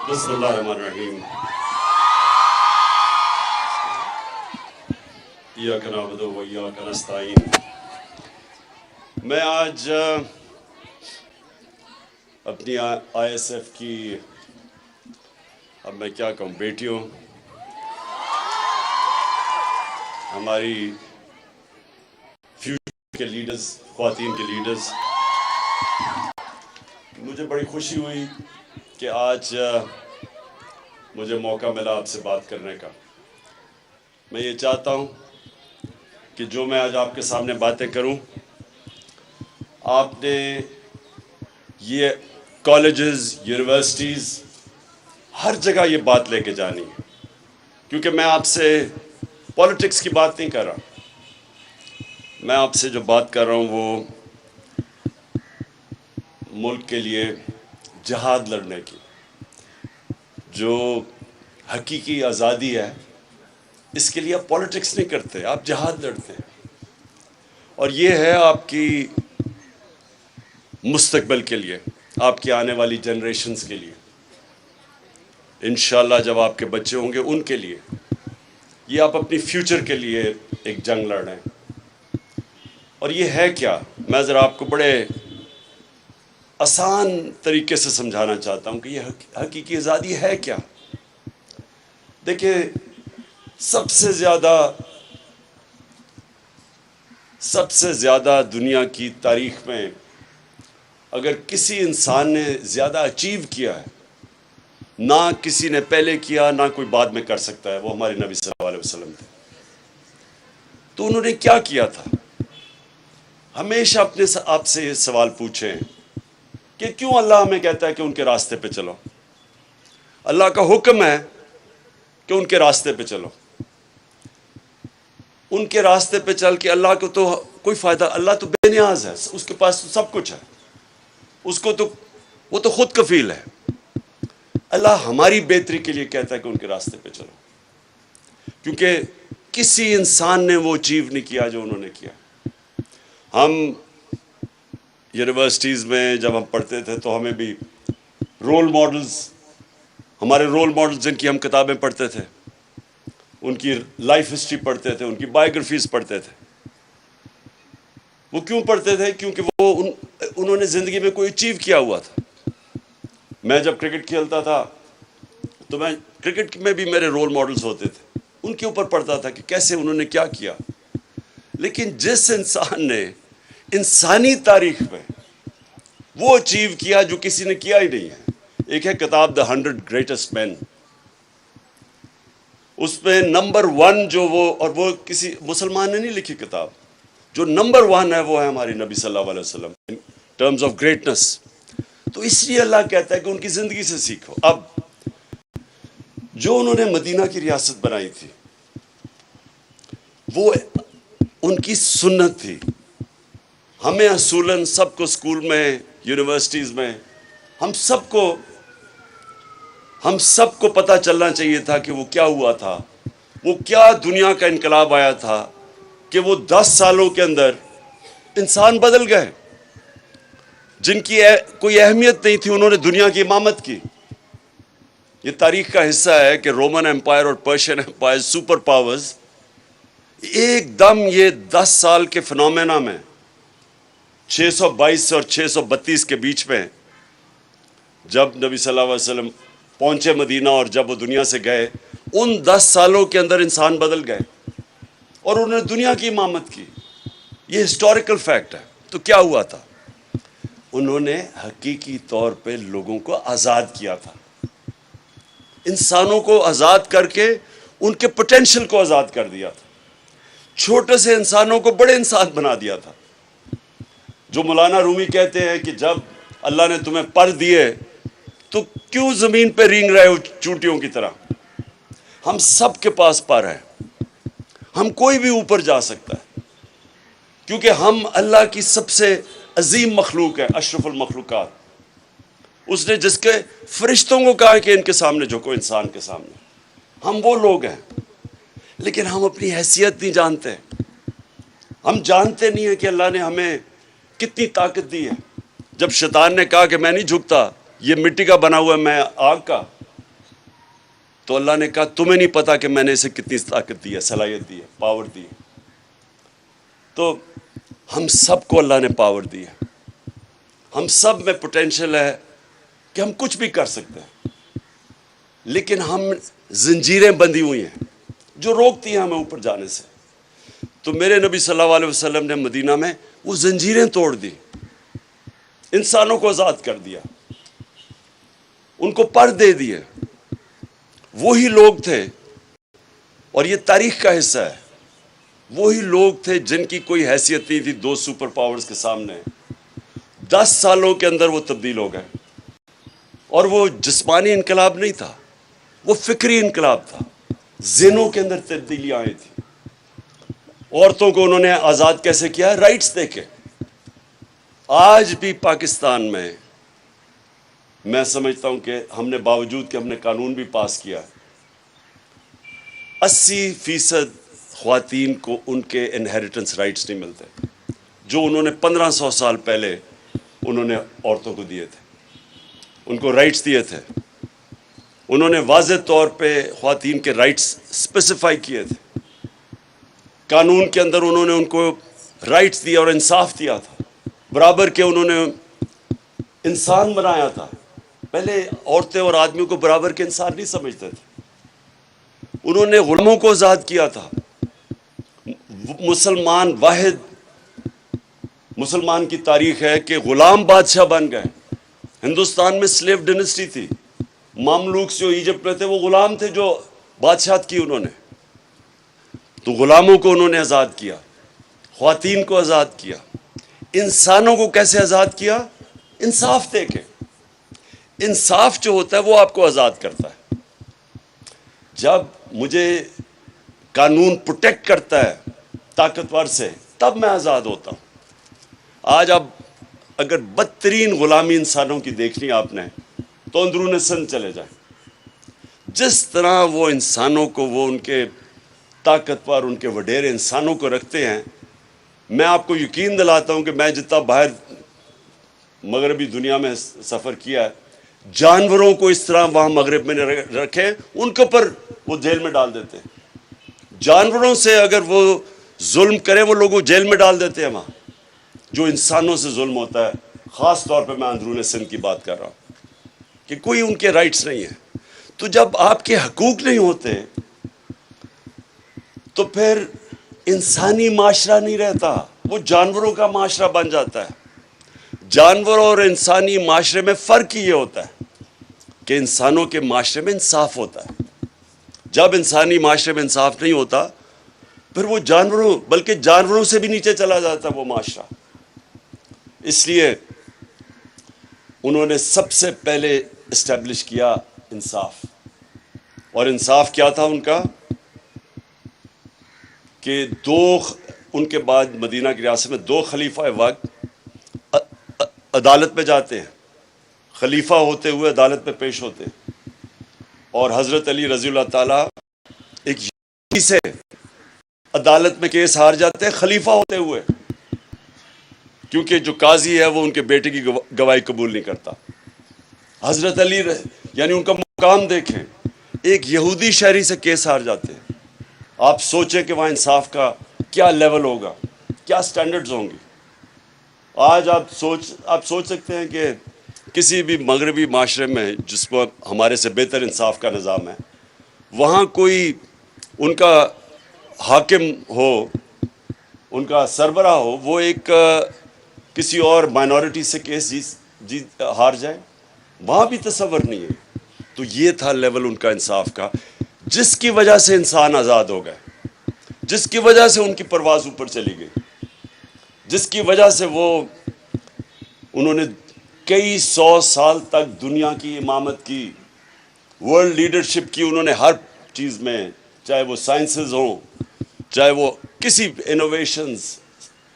بسم اللہ الرحمن الرحیم ایاک نعبد و ایاک نستعین۔ میں آج اپنی آئی ایس ایف کی اب میں کیا کہوں بیٹیوں، ہماری فیوچر کے لیڈرز، خواتین کے لیڈرز، مجھے بڑی خوشی ہوئی کہ آج مجھے موقع ملا آپ سے بات کرنے کا۔ میں یہ چاہتا ہوں کہ جو میں آج آپ کے سامنے باتیں کروں، آپ نے یہ کالجز، یونیورسٹیز، ہر جگہ یہ بات لے کے جانی ہے، کیونکہ میں آپ سے پولیٹکس کی بات نہیں کر رہا۔ میں آپ سے جو بات کر رہا ہوں وہ ملک کے لیے جہاد لڑنے کی، جو حقیقی آزادی ہے، اس کے لیے آپ پولیٹکس نہیں کرتے، آپ جہاد لڑتے ہیں، اور یہ ہے آپ کی مستقبل کے لیے، آپ کی آنے والی جنریشنز کے لیے، انشاءاللہ جب آپ کے بچے ہوں گے ان کے لیے، یہ آپ اپنی فیوچر کے لیے ایک جنگ لڑ رہے ہیں۔ اور یہ ہے کیا، میں ذرا آپ کو بڑے آسان طریقے سے سمجھانا چاہتا ہوں کہ یہ حقیقی آزادی ہے کیا۔ دیکھیں، سب سے زیادہ دنیا کی تاریخ میں اگر کسی انسان نے زیادہ اچیو کیا ہے، نہ کسی نے پہلے کیا نہ کوئی بعد میں کر سکتا ہے، وہ ہمارے نبی صلی اللہ علیہ وسلم تھے۔ تو انہوں نے کیا کیا تھا؟ ہمیشہ اپنے آپ سے یہ سوال پوچھیں کہ کیوں اللہ ہمیں کہتا ہے کہ ان کے راستے پہ چلو؟ اللہ کا حکم ہے کہ ان کے راستے پہ چلو۔ ان کے راستے پہ چل کے اللہ کو تو کوئی فائدہ، اللہ تو بے نیاز ہے، اس کے پاس تو سب کچھ ہے، اس کو تو وہ تو خود کفیل ہے۔ اللہ ہماری بہتری کے لیے کہتا ہے کہ ان کے راستے پہ چلو، کیونکہ کسی انسان نے وہ اچیو نہیں کیا جو انہوں نے کیا۔ ہم یونیورسٹیز میں جب ہم پڑھتے تھے تو ہمیں بھی رول ماڈلز، ہمارے رول ماڈلز جن کی ہم کتابیں پڑھتے تھے، ان کی لائف ہسٹری پڑھتے تھے، ان کی بائیوگرافیز پڑھتے تھے۔ وہ کیوں پڑھتے تھے؟ کیونکہ وہ انہوں نے زندگی میں کوئی اچیو کیا ہوا تھا۔ میں جب کرکٹ کھیلتا تھا تو میں کرکٹ میں بھی میرے رول ماڈلز ہوتے تھے، ان کے اوپر پڑھتا تھا کہ کیسے انہوں نے کیا کیا۔ لیکن جس انسان نے انسانی تاریخ میں وہ اچیو کیا جو کسی نے کیا ہی نہیں ہے، ایک ہے کتاب دا 100 گریٹسٹ مین، اس میں نمبر 1 جو وہ کسی مسلمان نے نہیں لکھی کتاب، جو نمبر 1 ہے وہ ہے ہمارے نبی صلی اللہ علیہ وسلم ان ٹرمز آف گریٹنس۔ تو اس لیے اللہ کہتا ہے کہ ان کی زندگی سے سیکھو۔ اب جو انہوں نے مدینہ کی ریاست بنائی تھی، وہ ان کی سنت تھی۔ ہمیں اصولاً سب کو اسکول میں، یونیورسٹیز میں، ہم سب کو پتہ چلنا چاہیے تھا کہ وہ کیا ہوا تھا، وہ کیا دنیا کا انقلاب آیا تھا کہ وہ 10 سالوں کے اندر انسان بدل گئے۔ جن کی کوئی اہمیت نہیں تھی، انہوں نے دنیا کی امامت کی۔ یہ تاریخ کا حصہ ہے کہ رومن امپائر اور پرشین امپائر، سپر پاورز، ایک دم یہ 10 سال کے فنومینا میں 622 اور 632 کے بیچ میں جب نبی صلی اللہ علیہ وسلم پہنچے مدینہ اور جب وہ دنیا سے گئے، ان 10 سالوں کے اندر انسان بدل گئے اور انہوں نے دنیا کی امامت کی۔ یہ ہسٹوریکل فیکٹ ہے۔ تو کیا ہوا تھا؟ انہوں نے حقیقی طور پہ لوگوں کو آزاد کیا تھا، انسانوں کو آزاد کر کے ان کے پوٹینشل کو آزاد کر دیا تھا، چھوٹے سے انسانوں کو بڑے انسان بنا دیا تھا۔ جو مولانا رومی کہتے ہیں کہ جب اللہ نے تمہیں پر دیے تو کیوں زمین پہ رینگ رہے ہو چونٹیوں کی طرح؟ ہم سب کے پاس پر ہے، ہم کوئی بھی اوپر جا سکتا ہے، کیونکہ ہم اللہ کی سب سے عظیم مخلوق ہے، اشرف المخلوقات۔ اس نے جس کے فرشتوں کو کہا کہ ان کے سامنے جھکو، انسان کے سامنے، ہم وہ لوگ ہیں۔ لیکن ہم اپنی حیثیت نہیں جانتے، ہم جانتے نہیں ہیں کہ اللہ نے ہمیں کتنی طاقت دی ہے۔ جب شیطان نے کہا کہ میں نہیں جھکتا، یہ مٹی کا بنا ہوا ہے، میں آگ کا، تو اللہ نے کہا تمہیں نہیں پتا کہ میں نے اسے کتنی طاقت دی ہے، صلاحیت دی ہے، پاور دی ہے۔ تو ہم سب کو اللہ نے پاور دی ہے، ہم سب میں پوٹینشل ہے کہ ہم کچھ بھی کر سکتے ہیں، لیکن ہم زنجیریں بندھی ہوئی ہیں جو روکتی ہیں ہمیں اوپر جانے سے۔ تو میرے نبی صلی اللہ علیہ وسلم نے مدینہ میں وہ زنجیریں توڑ دی، انسانوں کو آزاد کر دیا، ان کو پر دے دیے۔ وہی لوگ تھے، اور یہ تاریخ کا حصہ ہے، وہی لوگ تھے جن کی کوئی حیثیت نہیں تھی دو سپر پاورز کے سامنے۔ 10 سالوں کے اندر وہ تبدیل ہو گئے، اور وہ جسمانی انقلاب نہیں تھا، وہ فکری انقلاب تھا، ذہنوں کے اندر تبدیلیاں آئی تھی۔ عورتوں کو انہوں نے آزاد کیسے کیا؟ رائٹس دے کے۔ آج بھی پاکستان میں سمجھتا ہوں کہ ہم نے باوجود کہ ہم نے قانون بھی پاس کیا، 80% خواتین کو ان کے انہیریٹنس رائٹس نہیں ملتے جو انہوں نے 1500 سال پہلے انہوں نے عورتوں کو دیے تھے، ان کو رائٹس دیے تھے۔ انہوں نے واضح طور پہ خواتین کے رائٹس اسپیسیفائی کیے تھے، قانون کے اندر انہوں نے ان کو رائٹس دیا اور انصاف دیا تھا، برابر کے انہوں نے انسان بنایا تھا۔ پہلے عورتیں اور آدمیوں کو برابر کے انسان نہیں سمجھتے تھے۔ انہوں نے غلاموں کو آزاد کیا تھا۔ مسلمان واحد مسلمان کی تاریخ ہے کہ غلام بادشاہ بن گئے۔ ہندوستان میں سلیو ڈینسٹی تھی، مملوک جو ایجپٹ میں تھے وہ غلام تھے جو بادشاہت کی انہوں نے۔ تو غلاموں کو انہوں نے آزاد کیا، خواتین کو آزاد کیا۔ انسانوں کو کیسے آزاد کیا؟ انصاف دے کے۔ انصاف جو ہوتا ہے وہ آپ کو آزاد کرتا ہے۔ جب مجھے قانون پروٹیکٹ کرتا ہے طاقتور سے، تب میں آزاد ہوتا ہوں۔ آج اب اگر بدترین غلامی انسانوں کی دیکھنی آپ نے تو اندرون سندھ چلے جائیں، جس طرح وہ انسانوں کو، وہ ان کے طاقتور، ان کے وڈیرے انسانوں کو رکھتے ہیں۔ میں آپ کو یقین دلاتا ہوں کہ میں جتنا باہر مغربی دنیا میں سفر کیا ہے، جانوروں کو اس طرح وہاں مغرب میں رکھے، ان کے اوپر وہ جیل میں ڈال دیتے ہیں۔ جانوروں سے اگر وہ ظلم کرے وہ لوگوں جیل میں ڈال دیتے ہیں وہاں۔ جو انسانوں سے ظلم ہوتا ہے، خاص طور پہ میں اندرون سندھ کی بات کر رہا ہوں کہ کوئی ان کے رائٹس نہیں ہیں۔ تو جب آپ کے حقوق نہیں ہوتے تو پھر انسانی معاشرہ نہیں رہتا، وہ جانوروں کا معاشرہ بن جاتا ہے۔ جانور اور انسانی معاشرے میں فرق یہ ہوتا ہے کہ انسانوں کے معاشرے میں انصاف ہوتا ہے۔ جب انسانی معاشرے میں انصاف نہیں ہوتا پھر وہ جانوروں، بلکہ جانوروں سے بھی نیچے چلا جاتا ہے وہ معاشرہ۔ اس لیے انہوں نے سب سے پہلے اسٹیبلش کیا انصاف۔ اور انصاف کیا تھا ان کا کہ ان کے بعد مدینہ کی ریاست میں 2 خلیفہ وقت عدالت میں جاتے ہیں، خلیفہ ہوتے ہوئے عدالت میں پیش ہوتے ہیں، اور حضرت علی رضی اللہ تعالیٰ ایک یہودی سے عدالت میں کیس ہار جاتے ہیں خلیفہ ہوتے ہوئے، کیونکہ جو قاضی ہے وہ ان کے بیٹے کی گواہی قبول نہیں کرتا۔ حضرت علی یعنی ان کا مقام دیکھیں، ایک یہودی شہری سے کیس ہار جاتے ہیں۔ آپ سوچیں کہ وہاں انصاف کا کیا لیول ہوگا، کیا سٹینڈرڈز ہوں گی۔ آج آپ سوچ سکتے ہیں کہ کسی بھی مغربی معاشرے میں جس کو ہمارے سے بہتر انصاف کا نظام ہے، وہاں کوئی ان کا حاکم ہو، ان کا سربراہ ہو، وہ ایک کسی اور مائنورٹی سے کیس جیت ہار جائے، وہاں بھی تصور نہیں ہے۔ تو یہ تھا لیول ان کا انصاف کا، جس کی وجہ سے انسان آزاد ہو گئے، جس کی وجہ سے ان کی پرواز اوپر چلی گئی، جس کی وجہ سے انہوں نے کئی 100 سال تک دنیا کی امامت کی، ورلڈ لیڈرشپ کی۔ انہوں نے ہر چیز میں، چاہے وہ سائنسز ہوں، چاہے وہ کسی انوویشنز،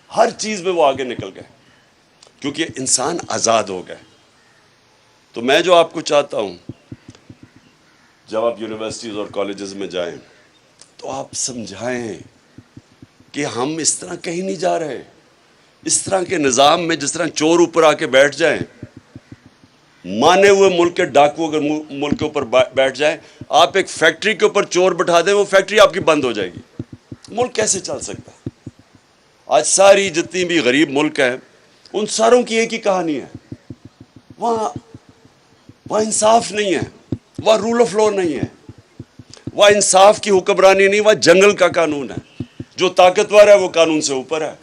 ہر چیز میں وہ آگے نکل گئے کیونکہ انسان آزاد ہو گئے۔ تو میں جو آپ کو چاہتا ہوں، جب آپ یونیورسٹیز اور کالجز میں جائیں تو آپ سمجھائیں کہ ہم اس طرح کہیں نہیں جا رہے۔ اس طرح کے نظام میں جس طرح چور اوپر آ کے بیٹھ جائیں مانے ہوئے ملک کے ڈاکو اگر ملک کے اوپر بیٹھ جائیں، آپ ایک فیکٹری کے اوپر چور بٹھا دیں، وہ فیکٹری آپ کی بند ہو جائے گی۔ ملک کیسے چل سکتا ہے؟ آج ساری جتنی بھی غریب ملک ہیں ان ساروں کی ایک ہی کہانی ہے، وہاں انصاف نہیں ہے، وہاں رول آف لا نہیں ہے، وہاں انصاف کی حکمرانی نہیں، وہاں جنگل کا قانون ہے۔ جو طاقتور ہے وہ قانون سے اوپر ہے،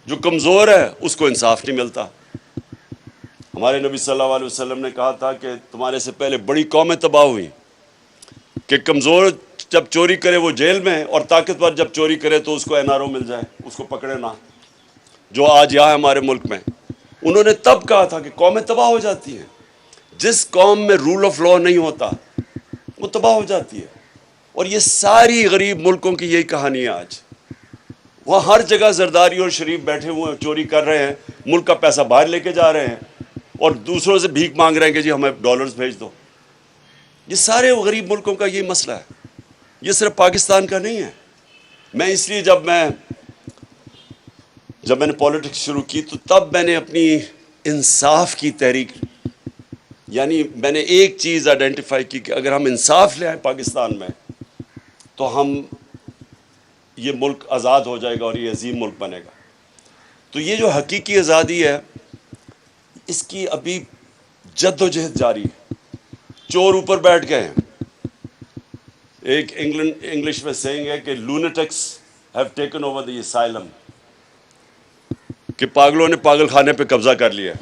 جو کمزور ہے اس کو انصاف نہیں ملتا۔ ہمارے نبی صلی اللہ علیہ وسلم نے کہا تھا کہ تمہارے سے پہلے بڑی قومیں تباہ ہوئیں کہ کمزور جب چوری کرے وہ جیل میں، اور طاقتور جب چوری کرے تو اس کو این آر او مل جائے، اس کو پکڑے نہ، جو آج یہاں ہمارے ملک میں۔ انہوں نے تب کہا تھا کہ قومیں تباہ ہو جاتی ہیں، جس قوم میں رول آف لا نہیں ہوتا وہ تباہ ہو جاتی ہے۔ اور یہ ساری غریب ملکوں کی یہی کہانی ہے آج۔ وہاں ہر جگہ زرداری اور شریف بیٹھے ہوئے ہیں، چوری کر رہے ہیں، ملک کا پیسہ باہر لے کے جا رہے ہیں، اور دوسروں سے بھیک مانگ رہے ہیں کہ جی ہمیں ڈالرز بھیج دو۔ یہ سارے غریب ملکوں کا یہی مسئلہ ہے، یہ صرف پاکستان کا نہیں ہے۔ میں اس لیے جب میں نے پولیٹکس شروع کی تو تب میں نے اپنی انصاف کی تحریک، یعنی میں نے ایک چیز آئیڈینٹیفائی کی کہ اگر ہم انصاف لے آئیں پاکستان میں تو یہ ملک آزاد ہو جائے گا اور یہ عظیم ملک بنے گا۔ تو یہ جو حقیقی آزادی ہے اس کی ابھی جد و جہد جاری ہے۔ چور اوپر بیٹھ گئے ہیں۔ ایک انگلش میں سیئنگ ہے کہ lunatics have taken over the asylum, کہ پاگلوں نے پاگل خانے پہ قبضہ کر لیا،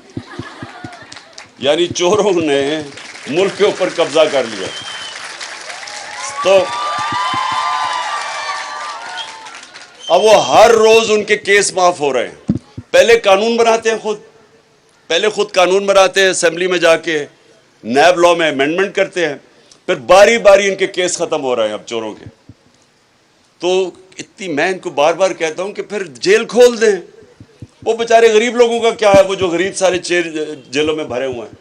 یعنی چوروں نے ملک کے اوپر قبضہ کر لیا۔ تو اب وہ ہر روز ان کے کیس معاف ہو رہے ہیں۔ پہلے قانون بناتے ہیں، خود قانون بناتے ہیں، اسمبلی میں جا کے نیب لا میں امینڈمنٹ کرتے ہیں، پھر باری باری ان کے کیس ختم ہو رہے ہیں اب چوروں کے۔ تو میں ان کو بار بار کہتا ہوں کہ پھر جیل کھول دیں۔ وہ بیچارے غریب لوگوں کا کیا ہے، وہ جو غریب سارے جیلوں میں بھرے ہوئے ہیں۔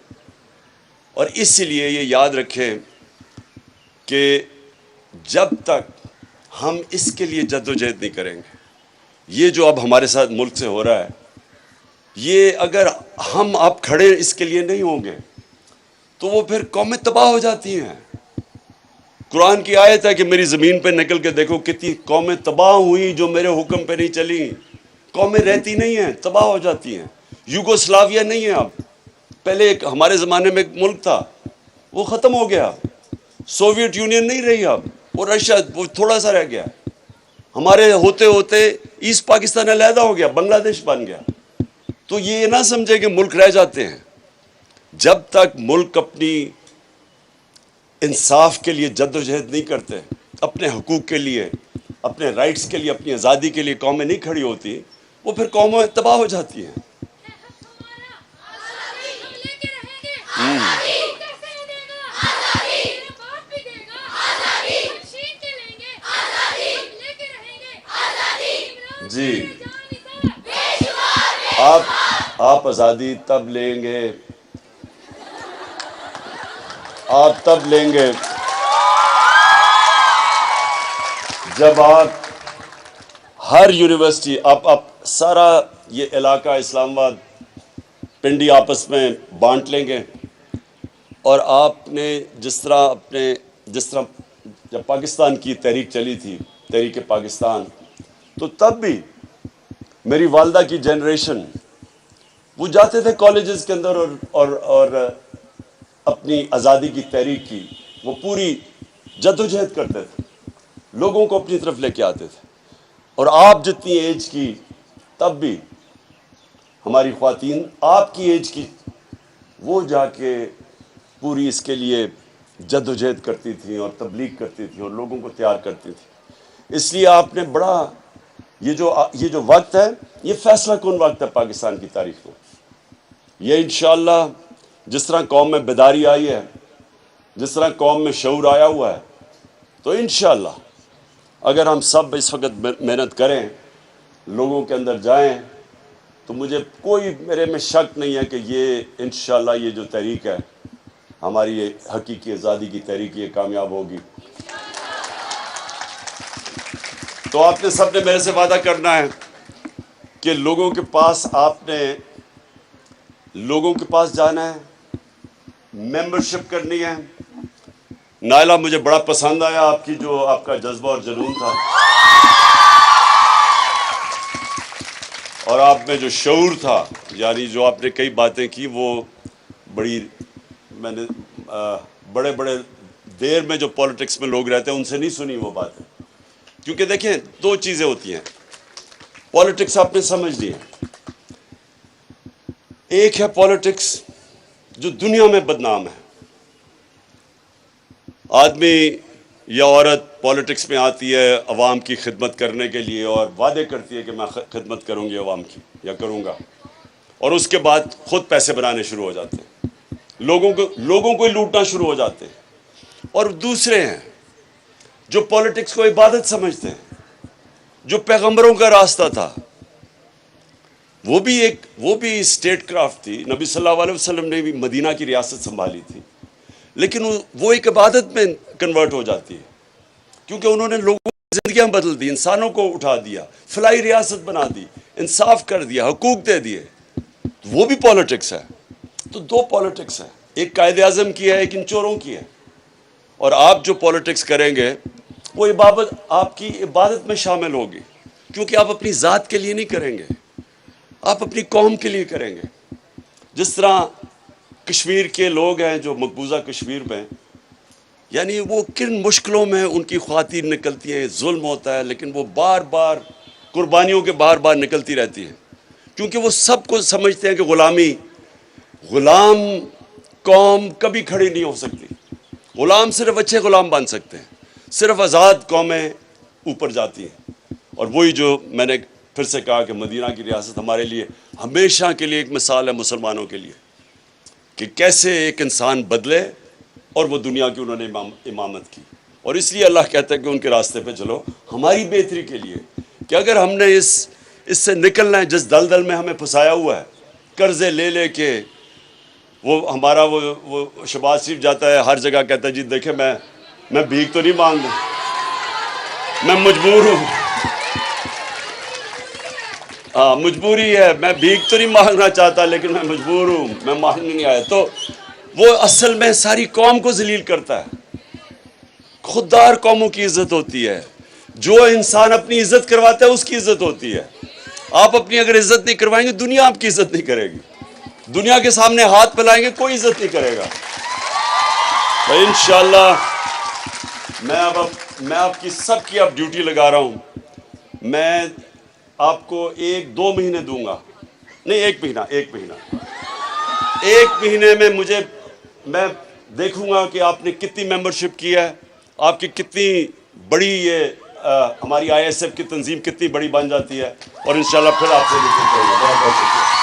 اور اس لیے یہ یاد رکھیں کہ جب تک ہم اس کے لیے جد و جہد نہیں کریں گے، یہ جو اب ہمارے ساتھ ملک سے ہو رہا ہے، یہ اگر ہم اب کھڑے اس کے لیے نہیں ہوں گے تو وہ پھر قومیں تباہ ہو جاتی ہیں۔ قرآن کی آیت ہے کہ میری زمین پہ نکل کے دیکھو کتنی قومیں تباہ ہوئی جو میرے حکم پہ نہیں چلی۔ قومیں رہتی نہیں ہیں، تباہ ہو جاتی ہیں۔ یوگوسلاویہ نہیں ہے اب، پہلے ایک ہمارے زمانے میں ایک ملک تھا، وہ ختم ہو گیا۔ سوویت یونین نہیں رہی اب، وہ رشیا وہ تھوڑا سا رہ گیا۔ ہمارے ہوتے ہوتے ایسٹ پاکستان علیحدہ ہو گیا، بنگلہ دیش بن گیا۔ تو یہ نہ سمجھے کہ ملک رہ جاتے ہیں۔ جب تک ملک اپنی انصاف کے لیے جد و جہد نہیں کرتے، اپنے حقوق کے لیے، اپنے رائٹس کے لیے، اپنی آزادی کے لیے قومیں نہیں کھڑی ہوتی، وہ پھر قومیں تباہ ہو جاتی ہیں۔ جی، آپ آزادی تب لیں گے، آپ تب لیں گے جب آپ ہر یونیورسٹی، آپ سارا یہ علاقہ اسلام آباد پنڈی آپس میں بانٹ لیں گے، اور آپ نے جس طرح جب پاکستان کی تحریک چلی تھی، تحریک پاکستان، تو تب بھی میری والدہ کی جنریشن وہ جاتے تھے کالجز کے اندر اور اپنی آزادی کی تحریک کی وہ پوری جد و جہد کرتے تھے، لوگوں کو اپنی طرف لے کے آتے تھے۔ اور آپ جتنی ایج کی تب بھی ہماری خواتین آپ کی ایج کی وہ جا کے پوری اس کے لیے جد و جہد کرتی تھیں اور تبلیغ کرتی تھیں اور لوگوں کو تیار کرتی تھیں۔ اس لیے آپ نے بڑا یہ جو وقت ہے یہ فیصلہ کن وقت ہے پاکستان کی تاریخ میں۔ یہ انشاءاللہ جس طرح قوم میں بیداری آئی ہے، جس طرح قوم میں شعور آیا ہوا ہے، تو انشاءاللہ اگر ہم سب اس وقت محنت کریں، لوگوں کے اندر جائیں، تو میرے میں شک نہیں ہے کہ یہ انشاءاللہ یہ جو تحریک ہے ہماری یہ حقیقی آزادی کی تحریک یہ کامیاب ہوگی۔ تو آپ نے سب نے میرے سے وعدہ کرنا ہے کہ لوگوں کے پاس جانا ہے ممبرشپ کرنی ہے. نائلہ مجھے بڑا پسند آیا آپ کی جو آپ کا جذبہ اور جنون تھا اور آپ میں جو شعور تھا, یعنی جو آپ نے کئی باتیں کی وہ بڑی, میں نے بڑے بڑے دیر میں جو پولیٹکس میں لوگ رہتے ہیں ان سے نہیں سنی وہ باتیں. کیونکہ دیکھیں دو چیزیں ہوتی ہیں, پولیٹکس آپ نے سمجھ لی ہے. ایک ہے پولیٹکس جو دنیا میں بدنام ہے. آدمی یا عورت پولیٹکس میں آتی ہے عوام کی خدمت کرنے کے لیے اور وعدے کرتی ہے کہ میں خدمت کروں گی عوام کی یا کروں گا, اور اس کے بعد خود پیسے بنانے شروع ہو جاتے ہیں, لوگوں کو لوٹنا شروع ہو جاتے ہیں. اور دوسرے ہیں جو پولیٹکس کو عبادت سمجھتے ہیں, جو پیغمبروں کا راستہ تھا, وہ بھی اسٹیٹ کرافٹ تھی. نبی صلی اللہ علیہ وسلم نے بھی مدینہ کی ریاست سنبھالی تھی, لیکن وہ ایک عبادت میں کنورٹ ہو جاتی ہے کیونکہ انہوں نے لوگوں کی زندگیاں بدل دی, انسانوں کو اٹھا دیا, فلاحی ریاست بنا دی, انصاف کر دیا, حقوق دے دیے. وہ بھی پولیٹکس ہے. تو دو پولیٹکس ہے, ایک قائد اعظم کی ہے, ایک ان چوروں کی ہے. اور آپ جو پولیٹکس کریں گے وہ آپ کی عبادت میں شامل ہوگی, کیونکہ آپ اپنی ذات کے لیے نہیں کریں گے, آپ اپنی قوم کے لیے کریں گے. جس طرح کشمیر کے لوگ ہیں جو مقبوضہ کشمیر میں, یعنی وہ کن مشکلوں میں ان کی خواتین نکلتی ہیں, ظلم ہوتا ہے, لیکن وہ بار بار قربانیوں کے بار بار نکلتی رہتی ہیں, کیونکہ وہ سب کو سمجھتے ہیں کہ غلام قوم کبھی کھڑی نہیں ہو سکتی. غلام صرف اچھے غلام بن سکتے ہیں, صرف آزاد قومیں اوپر جاتی ہیں. اور وہی جو میں نے پھر سے کہا کہ مدینہ کی ریاست ہمارے لیے ہمیشہ کے لیے ایک مثال ہے مسلمانوں کے لیے کہ کیسے ایک انسان بدلے, اور وہ دنیا کی انہوں نے امامت کی. اور اس لیے اللہ کہتا ہے کہ ان کے راستے پہ چلو ہماری بہتری کے لیے, کہ اگر ہم نے اس سے نکلنا ہے جس دلدل میں ہمیں پھنسایا ہوا ہے, قرضے لے کے. وہ ہمارا وہ شہباز شریف جاتا ہے ہر جگہ کہتا ہے جی دیکھیں میں بھیک تو نہیں مانگ رہا, میں مجبور ہوں, ہاں مجبوری ہے, میں بھیک تو نہیں مانگنا چاہتا لیکن میں مجبور ہوں, میں مانگنے نہیں آیا. تو وہ اصل میں ساری قوم کو ذلیل کرتا ہے. خوددار قوموں کی عزت ہوتی ہے, جو انسان اپنی عزت کرواتا ہے اس کی عزت ہوتی ہے. آپ اپنی اگر عزت نہیں کروائیں گے دنیا آپ کی عزت نہیں کرے گی, دنیا کے سامنے ہاتھ پھیلائیں گے کوئی عزت نہیں کرے گا. تو انشاءاللہ میں آپ کی سب کی اب ڈیوٹی لگا رہا ہوں. میں آپ کو 1-2 مہینے دوں گا, نہیں 1 مہینے میں میں دیکھوں گا کہ آپ نے کتنی ممبرشپ کی ہے, آپ کی کتنی بڑی ہماری ISF کی تنظیم کتنی بڑی بن جاتی ہے, اور انشاءاللہ پھر آپ سے بہت بہت شکریہ.